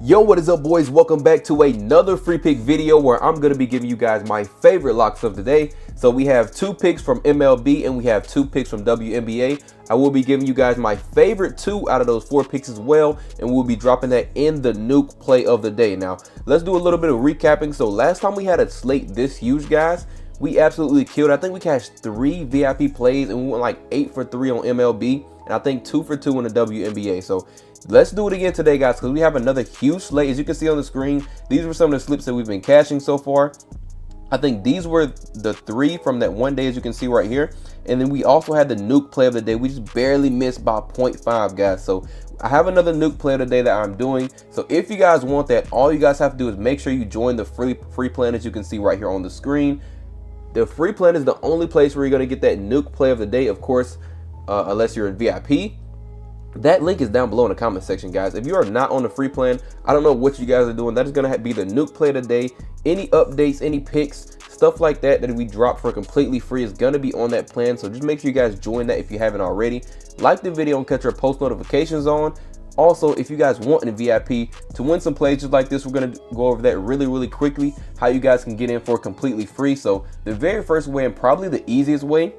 Yo, what is up, boys? Welcome back to another free pick video where I'm going to be giving you guys my favorite locks of the day. So we have 2 picks from MLB and we have 2 picks from WNBA. I will be giving you guys my favorite 2 out of those 4 picks as well, and we'll be dropping that in the nuke play of the day. Now, let's do a little bit of recapping. So last time we had a slate this huge, guys, we absolutely killed. I think we cashed 3 VIP plays and we went like 8 for 3 on MLB, and I think 2 for 2 in the WNBA. So let's do it again today, guys, because we have another huge slate. As you can see on the screen, these were some of the slips that we've been cashing so far. I think these were the 3 from that one day, as you can see right here. And then we also had the nuke play of the day. We just barely missed by 0.5, guys. So I have another nuke play of the day that I'm doing. So if you guys want that, all you guys have to do is make sure you join the free plan, as you can see right here on the screen. The free plan is the only place where you're going to get that nuke play of the day, of course, unless you're in VIP. That link is down below in the comment section, guys. If you are not on the free plan, I don't know what you guys are doing. That is going to be the nuke play today. Any updates, any picks, stuff like that that we drop for completely free is going to be on that plan. So just make sure you guys join that if you haven't already. Like the video and catch our post notifications on. Also, if you guys want in VIP to win some plays just like this, we're going to go over that really quickly, how you guys can get in for completely free. So the very first way, and probably the easiest way,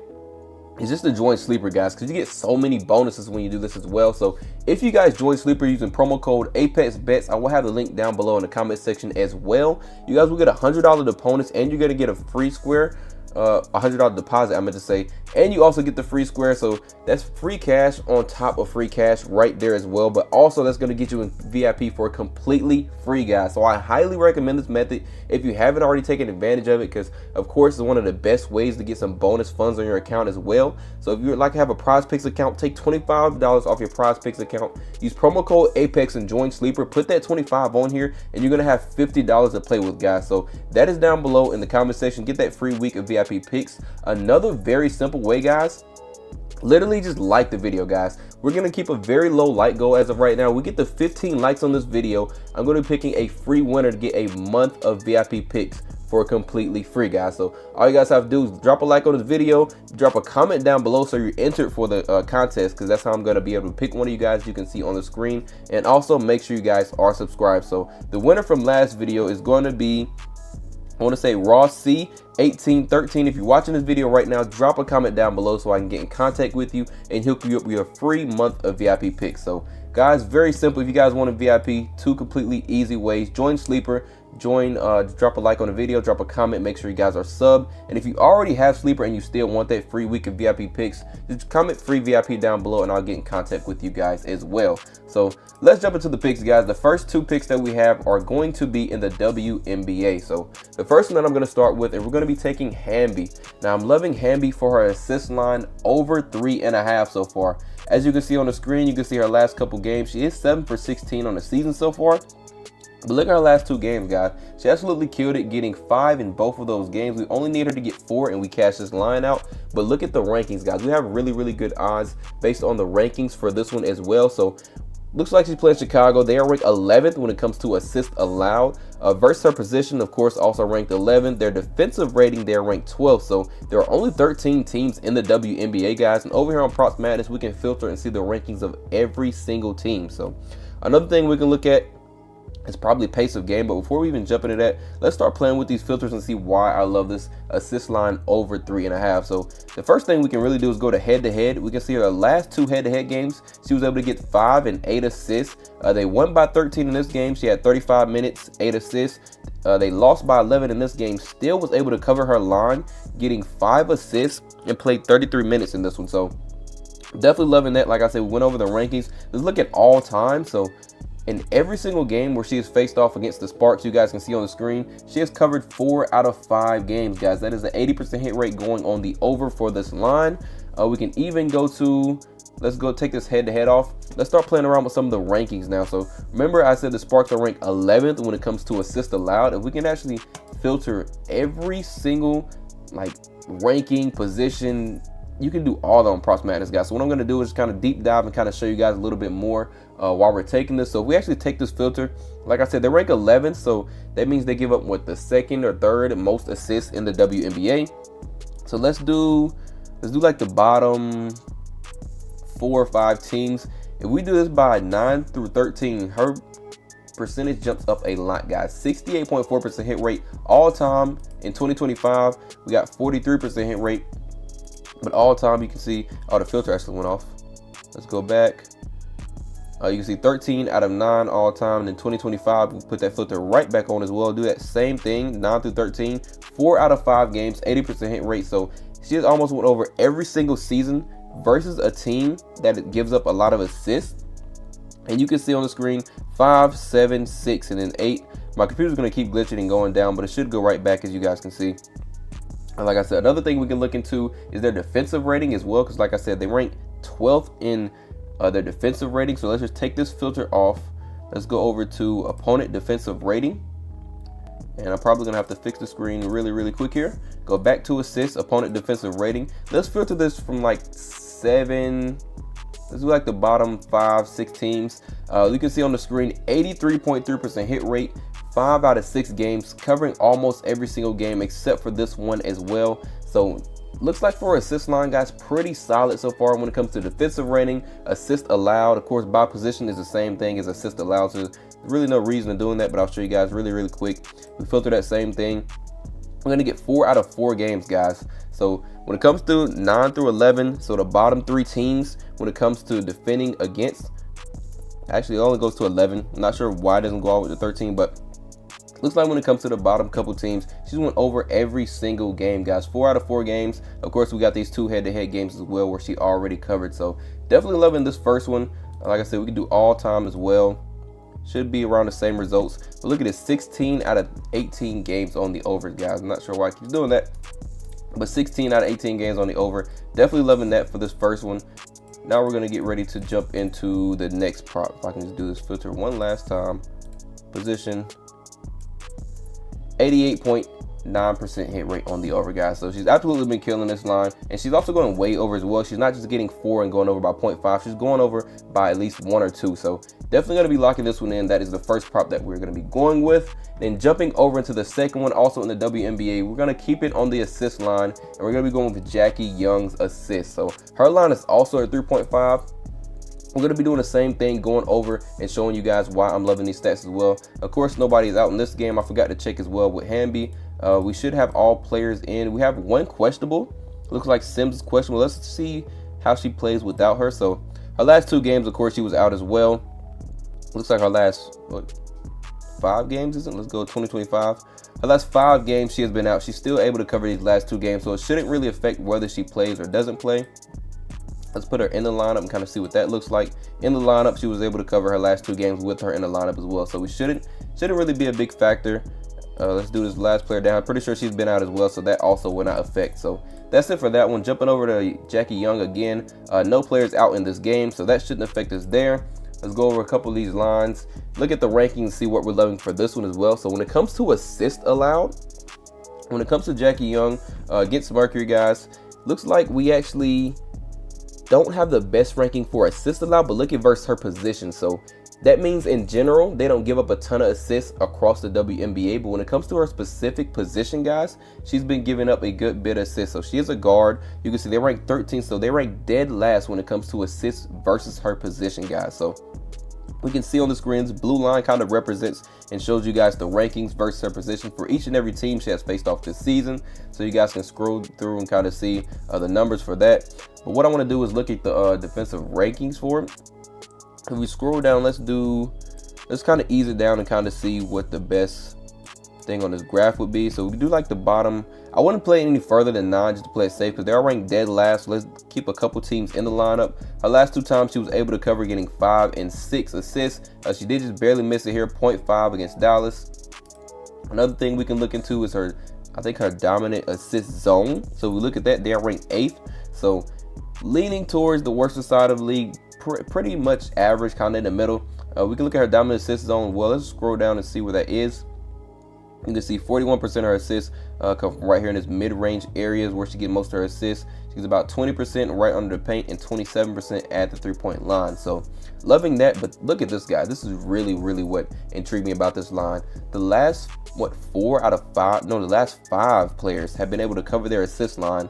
is just to join Sleeper, guys, because you get so many bonuses when you do this as well. So if you guys join Sleeper using promo code ApexBetz, I will have the link down below in the comment section as well. You guys will get $100 deponents, and you're going to get a free square, $100 deposit, I meant to say, and you also get the free square. So that's free cash on top of free cash right there as well. But also that's going to get you in VIP for completely free, guys. So I highly recommend this method if you haven't already taken advantage of it, because of course it's one of the best ways to get some bonus funds on your account as well. So if you would like to have a PrizePicks account, take $25 off your PrizePicks account, use promo code APEX and join Sleeper. Put that $25 on here and you're going to have $50 to play with, guys. So that is down below in the comment section. Get that free week of VIP picks. Another very simple way, guys, literally just like the video, guys. We're gonna keep a very low like goal as of right now. We get the 15 likes on this video, I'm gonna be picking a free winner to get a month of VIP picks for completely free, guys. So all you guys have to do is drop a like on this video, drop a comment down below so you're entered for the contest, because that's how I'm gonna be able to pick one of you guys. You can see on the screen, and also make sure you guys are subscribed. So the winner from last video is going to be, I want to say, Ross C 1813. If you're watching this video right now, drop a comment down below so I can get in contact with you and hook you up with a free month of VIP picks. So guys, very simple. If you guys want a VIP, 2 completely easy ways: join Sleeper, join, drop a like on the video, drop a comment, make sure you guys are sub. And if you already have Sleeper and you still want that free week of VIP picks, just comment free VIP down below and I'll get in contact with you guys as well. So let's jump into the picks, guys. The first 2 picks that we have are going to be in the WNBA. So the first one that I'm going to start with, and we're going to be taking Hamby. Now I'm loving Hamby for her assist line over 3.5 so far. As you can see on the screen, you can see her last couple games. She is 7 for 16 on the season so far. But look at her last 2 games, guys. She absolutely killed it, getting 5 in both of those games. We only need her to get 4 and we cash this line out. But look at the rankings, guys. We have really good odds based on the rankings for this one as well. So looks like she's playing Chicago. They are ranked 11th when it comes to assists allowed. Versus her position, of course, also ranked 11th. Their defensive rating, they're ranked 12th. So there are only 13 teams in the WNBA, guys. And over here on Props Madness, we can filter and see the rankings of every single team. So another thing we can look at, it's probably pace of game. But before we even jump into that, let's start playing with these filters and see why I love this assist line over 3.5. So the first thing we can really do is go to head-to-head. We can see her last 2 head-to-head games, she was able to get 5 and 8 assists. They won by 13 in this game. She had 35 minutes, 8 assists. They lost by 11 in this game, still was able to cover her line, getting 5 assists and played 33 minutes in this one. So definitely loving that. Like I said, we went over the rankings. Let's look at all time. So in every single game where she has faced off against the Sparks, you guys can see on the screen, she has covered 4 out of 5 games, guys. That is an 80% hit rate going on the over for this line. We can even go to, let's go take this head-to-head off. Let's start playing around with some of the rankings now. So remember I said the Sparks are ranked 11th when it comes to assist allowed. If we can actually filter every single like ranking, position, you can do all that on Props Madness, guys. So what I'm going to do is just kind of deep dive and kind of show you guys a little bit more while we're taking this. So if we actually take this filter, like I said, they're ranked 11th, so that means they give up what, the 2nd or 3rd most assists in the WNBA. So let's do like the bottom 4 or 5 teams. If we do this by 9 through 13, her percentage jumps up a lot, guys. 68.4% hit rate all time. In 2025, we got 43% hit rate. But all time, you can see, oh, the filter actually went off. Let's go back. You can see 13 out of 9 all time. And in 2025, we put that filter right back on as well. Do that same thing, 9 through 13. 4 out of 5 games, 80% hit rate. So she has almost went over every single season versus a team that gives up a lot of assists. And you can see on the screen 5, 7, 6, and then 8. My computer's going to keep glitching and going down, but it should go right back, as you guys can see. And like I said, another thing we can look into is their defensive rating as well, because like I said, they rank 12th in their defensive rating. So let's just take this filter off. Let's go over to opponent defensive rating. And I'm probably going to have to fix the screen really quick here. Go back to assists, opponent defensive rating. Let's filter this from like 7. Let's do like the bottom 5, 6 teams. You can see on the screen 83.3% hit rate, 5 out of 6 games, covering almost every single game except for this one as well. So looks like for assist line, guys, pretty solid so far when it comes to defensive rating. Assist allowed, of course, by position is the same thing as assist allowed. So there's really no reason to doing that, but I'll show you guys really quick. We filter that same thing. We're gonna get 4 out of 4 games, guys. So when it comes to 9 through 11, so the bottom 3 teams, when it comes to defending against, actually it only goes to 11. I'm not sure why it doesn't go out with the 13, but looks like when it comes to the bottom couple teams, she's went over every single game, guys. 4 out of 4 games. Of course, we got these 2 head-to-head games as well where she already covered. So definitely loving this first one. Like I said, we can do all time as well. Should be around the same results. But look at this, 16 out of 18 games on the overs, guys. I'm not sure why I keep doing that, but 16 out of 18 games on the over. Definitely loving that for this first one. Now we're gonna get ready to jump into the next prop. If I can just do this filter one last time. Position, 88.9% hit rate on the over, guys. So she's absolutely been killing this line, and she's also going way over as well. She's not just getting 4 and going over by 0.5. She's going over by at least 1 or 2. So definitely going to be locking this one in. That is the first prop that we're going to be going with. Then jumping over into the second one, also in the WNBA, we're going to keep it on the assist line, and we're going to be going with Jackie Young's assist. So her line is also at 3.5. We're going to be doing the same thing, going over and showing you guys why I'm loving these stats as well. Of course, nobody's out in this game. I forgot to check as well with Hamby. We should have all players in. We have 1 questionable. Looks like Sims is questionable. Let's see how she plays without her. So her last 2 games, of course, she was out as well. Looks like her last 5 games, isn't it? Let's go 2025. Her last 5 games she has been out. She's still able to cover these last 2 games, so it shouldn't really affect whether she plays or doesn't play. Let's put her in the lineup and kind of see what that looks like. In the lineup, she was able to cover her last 2 games with her in the lineup as well. So we shouldn't really be a big factor. Let's do this last player down. I'm pretty sure she's been out as well, so that also will not affect. So that's it for that one. Jumping over to Jackie Young again. No players out in this game, so that shouldn't affect us there. Let's go over a couple of these lines. Look at the rankings, see what we're loving for this one as well. So when it comes to assist allowed, when it comes to Jackie Young against Mercury, guys, looks like we actually don't have the best ranking for assist allowed, but look at versus her position. So that means in general, they don't give up a ton of assists across the WNBA, but when it comes to her specific position, guys, she's been giving up a good bit of assists. So she is a guard. You can see they rank 13, so they rank dead last when it comes to assists versus her position, guys. So we can see on the screens, blue line kind of represents and shows you guys the rankings versus her position for each and every team she has faced off this season. So you guys can scroll through and kind of see the numbers for that. But what I want to do is look at the defensive rankings for it. If we scroll down, let's kind of ease it down and kind of see what the best thing on this graph would be. So we do like the bottom. I wouldn't play any further than 9 just to play it safe because they are ranked dead last. So let's keep a couple teams in the lineup. Her last 2 times she was able to cover, getting 5 and 6 assists. She did just barely miss it here, 0.5 against Dallas. Another thing we can look into is her, I think her dominant assist zone. So we look at that, they are ranked 8th. So leaning towards the worst side of the league, pretty much average, kind of in the middle. We can look at her dominant assist zone. Well, let's scroll down and see where that is. You can see 41% of her assists come from right here in this mid-range areas where she gets most of her assists. She's about 20% right under the paint and 27% at the 3-point line. So loving that. But look at this guy. This is really what intrigued me about this line. The last, what, 4 out of 5? No, the last 5 players have been able to cover their assist line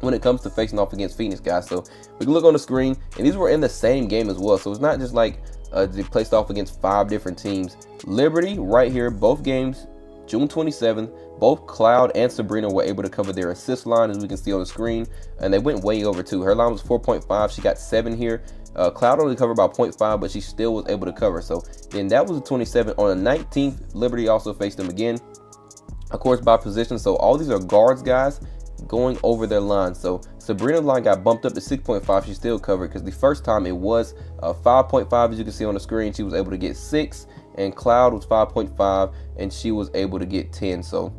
when it comes to facing off against Phoenix, guys. So we can look on the screen, and these were in the same game as well. So it's not just like They placed off against 5 different teams. Liberty right here, both games, June 27th. Both Cloud and Sabrina were able to cover their assist line, as we can see on the screen, and they went way over too. Her line was 4.5. She got 7 here. Cloud only covered about 0.5, but she still was able to cover. So then that was the 27th. On the 19th, Liberty also faced them again, of course, by position. So all these are guards, guys, going over their line. So Sabrina's line got bumped up to 6.5. She still covered, because the first time it was 5.5, as you can see on the screen. She was able to get 6, and Cloud was 5.5, and she was able to get 10. So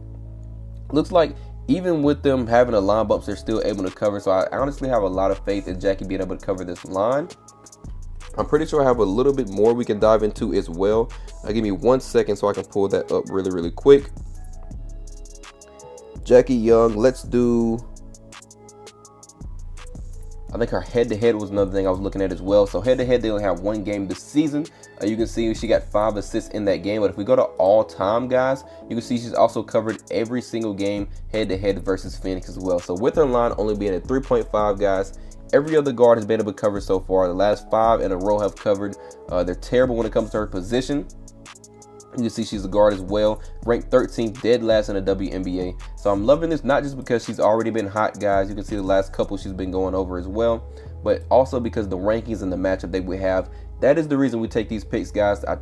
looks like even with them having a line bumps, they're still able to cover. So I honestly have a lot of faith in Jackie being able to cover this line. I'm pretty sure I have a little bit more we can dive into as well. Give me 1 second so I can pull that up really quick. Jackie Young, let's do, I think her head-to-head was another thing I was looking at as well. So head-to-head, they only have 1 game this season. You can see she got 5 assists in that game. But if we go to all-time, guys, you can see she's also covered every single game head-to-head versus Phoenix as well. So with her line only being at 3.5, guys, every other guard has been able to cover so far. The last 5 in a row have covered. They're terrible when it comes to her position. You can see she's a guard as well, ranked 13th, dead last in the WNBA. So I'm loving this, not just because she's already been hot, guys. You can see the last couple she's been going over as well, but also because the rankings and the matchup that we have. That is the reason we take these picks, guys. I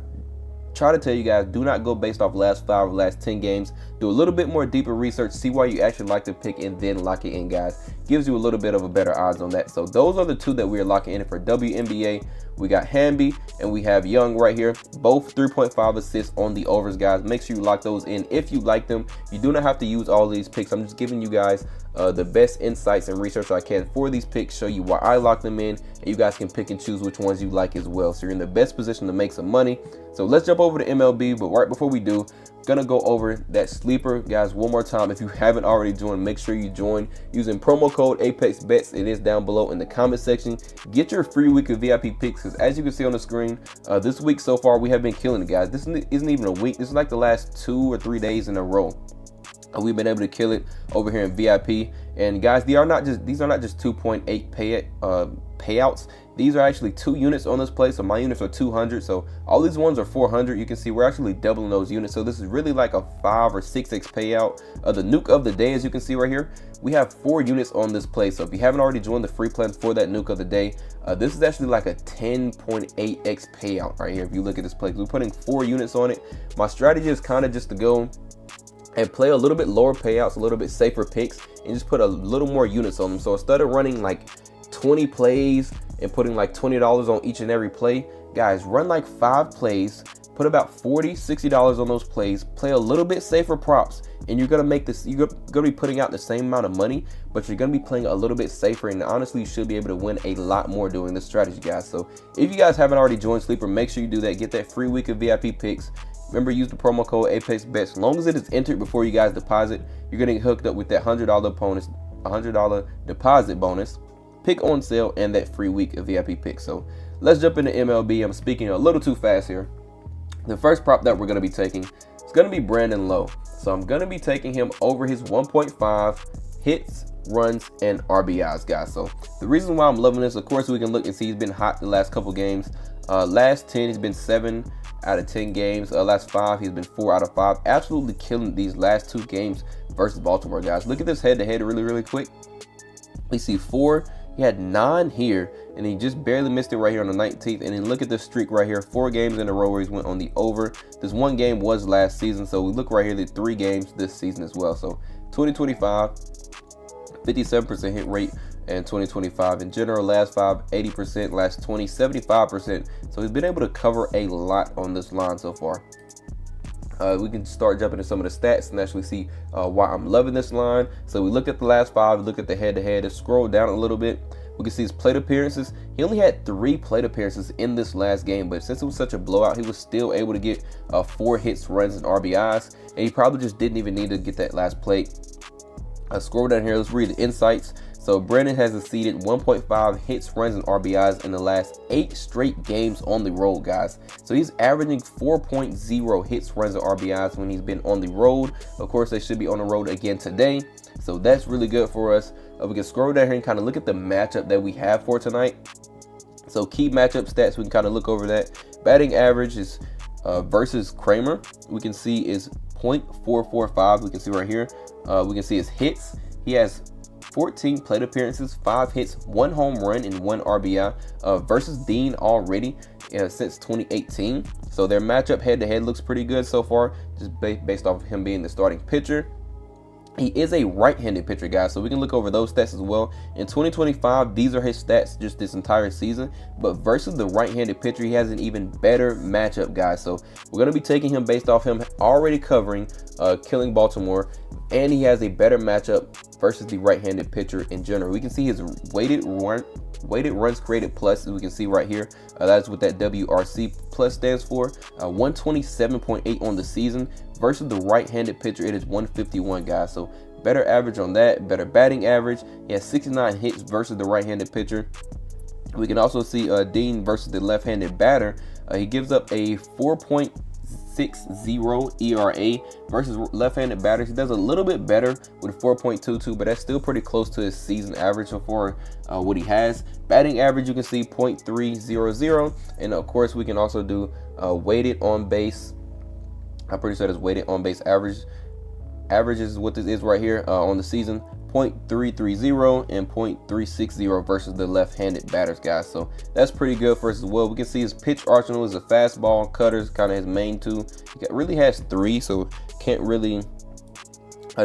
try to tell you guys, do not go based off last 5 or last 10 games. Do a little bit more deeper research, see why you actually like the pick, and then lock it in, guys. Gives you a little bit of a better odds on that. So those are the 2 that we are locking in for WNBA. We got Hamby and we have Young right here, both 3.5 assists on the overs, guys. Make sure you lock those in if you like them. You do not have to use all these picks. I'm just giving you guys the best insights and research I can for these picks, show you why I lock them in, and you guys can pick and choose which ones you like as well. So you're in the best position to make some money. So let's jump over to MLB, but right before we do, gonna go over that sleeper, guys, one more time. If you haven't already joined, make sure you join using promo code ApexBetz. It is down below in the comment section. Get your free week of VIP picks, because as you can see on the screen, this week so far we have been killing it, guys. This isn't even a week. This is like the last 2 or 3 days in a row. We've been able to kill it over here in VIP. And guys, these are not just 2.8 payouts. These are actually 2 units on this play. So my units are 200. So all these ones are 400. You can see we're actually doubling those units. So this is really like a 5 or 6x payout. The nuke of the day, as you can see right here, we have 4 units on this play. So if you haven't already joined the free plan for that nuke of the day, this is actually like a 10.8x payout right here. If you look at this play, we're putting 4 units on it. My strategy is kind of just to go and play a little bit lower payouts, a little bit safer picks, and just put a little more units on them. So instead of running like 20 plays and putting like $20 on each and every play, guys, run like 5 plays, put about $40, $60 on those plays, play a little bit safer props, and you're gonna make this, you're gonna be putting out the same amount of money, but you're gonna be playing a little bit safer, and honestly you should be able to win a lot more doing this strategy, guys. So if you guys haven't already joined Sleeper, make sure you do that. Get that free week of VIP picks. Remember, use the promo code ApexBetz. As long as it is entered before you guys deposit, you're gonna get hooked up with that $100 deposit bonus, pick on sale, and that free week of VIP picks. So let's jump into MLB. I'm speaking a little too fast here. The first prop that we're gonna be taking is gonna be Brandon Lowe. So I'm gonna be taking him over his 1.5 hits, runs, and RBIs, guys. So the reason why I'm loving this, of course, we can look and see he's been hot the last couple games. Last 10, he's been 7 out of 10 games. Last 5, he's been 4 out of 5. Absolutely killing these last 2 games versus Baltimore, guys. Look at this head-to-head really quick. We see 4. He had 9 here, and he just barely missed it right here on the 19th. And then look at this streak right here, 4 games in a row where he's went on the over. This 1 game was last season, so we look right here, the 3 games this season as well. So 2025, 57% hit rate, and 2025 in general, last 5, 80%, last 20, 75%. So he's been able to cover a lot on this line so far. We can start jumping into some of the stats and actually see why I'm loving this line. So we looked at the last 5, we looked at the head-to-head. Let's scroll down a little bit. We can see his plate appearances. He only had 3 plate appearances in this last game, but since it was such a blowout, he was still able to get 4 hits, runs, and RBIs, and he probably just didn't even need to get that last plate. Scroll down here, let's read the insights. So Brandon has exceeded 1.5 hits, runs, and RBIs in the last 8 straight games on the road, guys. So he's averaging 4.0 hits, runs, and RBIs when he's been on the road. Of course, they should be on the road again today. So that's really good for us. We can scroll down here and kind of look at the matchup that we have for tonight. So key matchup stats, we can kind of look over that. Batting average is versus Kramer, we can see is .445. We can see right here. We can see his hits. He has 14 plate appearances, 5 hits, 1 home run, and 1 RBI versus Dean already since 2018. So their matchup head-to-head looks pretty good so far, just based off of him being the starting pitcher. He is a right-handed pitcher, guys, so we can look over those stats as well. In 2025, these are his stats just this entire season, but versus the right-handed pitcher, he has an even better matchup, guys. So we're going to be taking him based off him already covering killing Baltimore, and he has a better matchup versus the right-handed pitcher in general. We can see his weighted runs created plus, as we can see right here. That's what that WRC plus stands for. 127.8 on the season. Versus the right-handed pitcher, it is 151, guys. So better average on that, better batting average. He has 69 hits versus the right-handed pitcher. We can also see Dean versus the left-handed batter. He gives up a 4.60 ERA versus left-handed batters. He does a little bit better with 4.22, but that's still pretty close to his season average so far what he has. Batting average, you can see .300, and of course we can also do weighted on base. I'm pretty sure that's weighted on base average. Average is what this is right here on the season. .330 and .360 versus the left-handed batters, guys. So that's pretty good for us as well. We can see his pitch arsenal is a fastball, cutters, kind of his main two. He really has 3, so can't really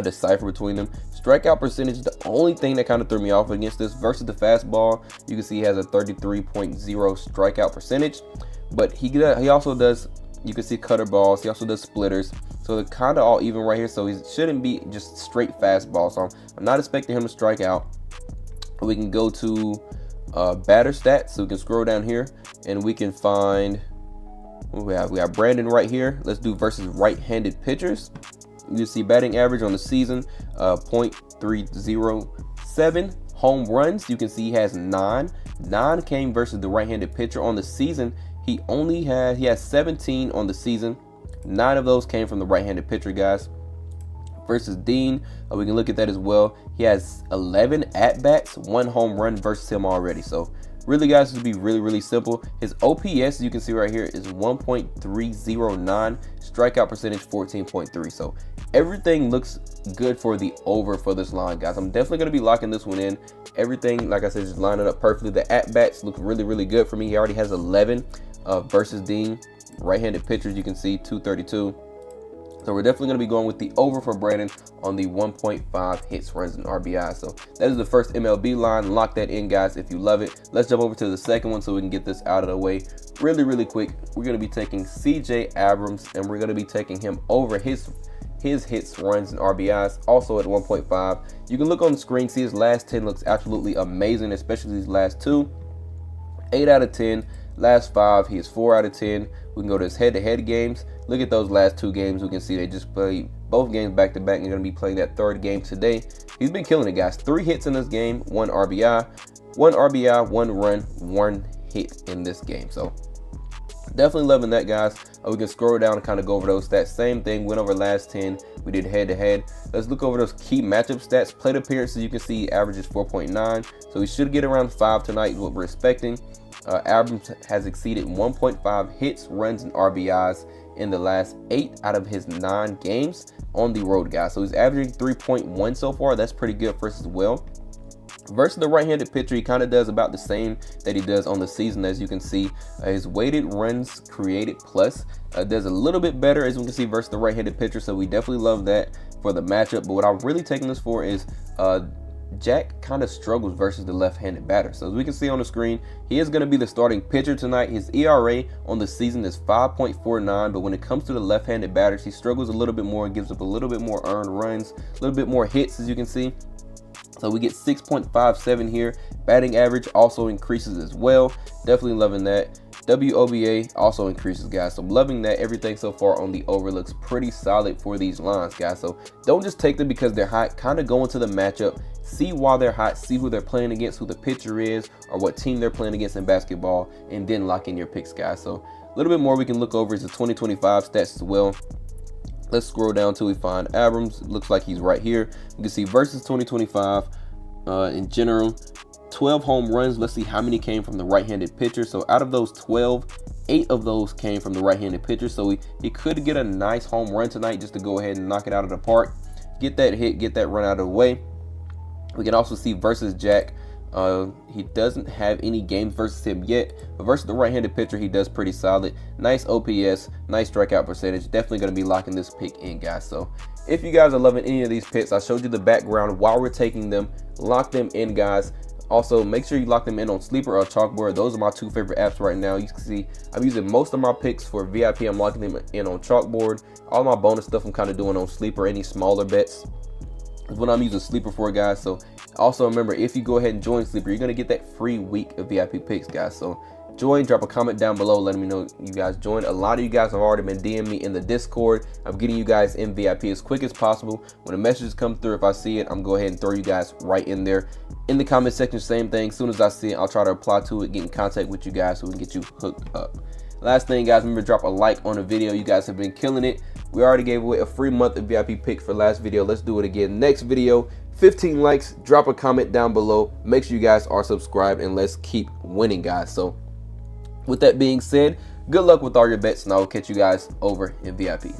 decipher between them. Strikeout percentage, the only thing that kind of threw me off against this versus the fastball. You can see he has a 33.0 strikeout percentage, but he also does. You can see cutter balls. He also does splitters. So they're kind of all even right here. So he shouldn't be just straight fastball. So I'm not expecting him to strike out. We can go to batter stats. So we can scroll down here and we can find we have Brandon right here. Let's do versus right-handed pitchers. You see batting average on the season, .307. Home runs, you can see he has 9. 9 came versus the right-handed pitcher on the season. He has 17 on the season. 9 of those came from the right-handed pitcher, guys. Versus Dean, we can look at that as well. He has 11 at-bats, 1 home run versus him already. So really, guys, this would be really simple. His OPS, you can see right here, is 1.309. Strikeout percentage 14.3. So everything looks good for the over for this line, guys. I'm definitely going to be locking this one in. Everything, like I said, just lining up perfectly. The at-bats look really good for me. He already has 11 versus Dean. Right-handed pitchers, you can see 232. So we're definitely going to be going with the over for Brandon on the 1.5 hits, runs, and RBI. So that is the first MLB line. Lock that in, guys, if you love it. Let's jump over to the second one so we can get this out of the way really quick. We're going to be taking CJ Abrams, and we're going to be taking him over his hits, runs, and RBIs, also at 1.5. You can look on the screen, see his last 10 looks absolutely amazing, especially these last 2. 8 out of 10. Last 5, he is 4 out of 10. We can go to his head-to-head games. Look at those last 2 games. We can see they just played both games back-to-back. And they're going to be playing that 3rd game today. He's been killing it, guys. 3 hits in this game, 1 RBI. 1 RBI, 1 run, 1 hit in this game. So definitely loving that, guys. We can scroll down and kind of go over those stats. Same thing, went over last 10. We did head-to-head. Let's look over those key matchup stats. Plate appearances, you can see averages 4.9. So he should get around 5 tonight is what we're expecting. Abrams has exceeded 1.5 hits, runs, and RBIs in the last 8 out of his 9 games on the road, guys. So he's averaging 3.1 so far. That's pretty good for us as well. Versus the right-handed pitcher, he kind of does about the same that he does on the season. As you can see, his weighted runs created plus does a little bit better, as you can see, versus the right-handed pitcher. So we definitely love that for the matchup. But what I'm really taking this for is Jack kind of struggles versus the left-handed batter. So as we can see on the screen, he is going to be the starting pitcher tonight. His ERA on the season is 5.49, but when it comes to the left-handed batters, he struggles a little bit more, gives up a little bit more earned runs, a little bit more hits, as you can see. So we get 6.57 here. Batting average also increases as well. Definitely loving that. WOBA also increases, guys. So I'm loving that. Everything so far on the over looks pretty solid for these lines, guys. So don't just take them because they're hot. Kind of go into the matchup, see why they're hot, see who they're playing against, who the pitcher is, or what team they're playing against in basketball, and then lock in your picks, guys. So a little bit more we can look over is the 2025 stats as well. Let's scroll down till we find Abrams. Looks like he's right here. You can see versus 2025 in general. 12 home runs. Let's see how many came from the right-handed pitcher. So out of those 12, 8 of those came from the right-handed pitcher. So he could get a nice home run tonight just to go ahead and knock it out of the park. Get that hit, get that run out of the way. We can also see versus Jack. He doesn't have any games versus him yet, but versus the right-handed pitcher, he does pretty solid. Nice OPS, nice strikeout percentage. Definitely going to be locking this pick in, guys. So if you guys are loving any of these picks, I showed you the background while we're taking them. Lock them in, guys. Also, make sure you lock them in on Sleeper or Chalkboard. Those are my two favorite apps right now. You can see I'm using most of my picks for VIP. I'm locking them in on Chalkboard. All my bonus stuff I'm kind of doing on Sleeper. Any smaller bets is what I'm using Sleeper for, guys. So also remember, if you go ahead and join Sleeper, you're going to get that free week of VIP picks, guys. So join, drop a comment down below letting me know you guys joined. A lot of you guys have already been DMing me in the Discord. I'm getting you guys in VIP as quick as possible. When the messages come through, if I see it, I'm going to go ahead and throw you guys right in there. In the comment section, same thing. As soon as I see it, I'll try to reply to it, get in contact with you guys so we can get you hooked up. Last thing, guys, remember to drop a like on the video. You guys have been killing it. We already gave away a free month of VIP pick for last video. Let's do it again next video. 15 likes, drop a comment down below. Make sure you guys are subscribed, and let's keep winning, guys. So with that being said, good luck with all your bets, and I will catch you guys over in VIP.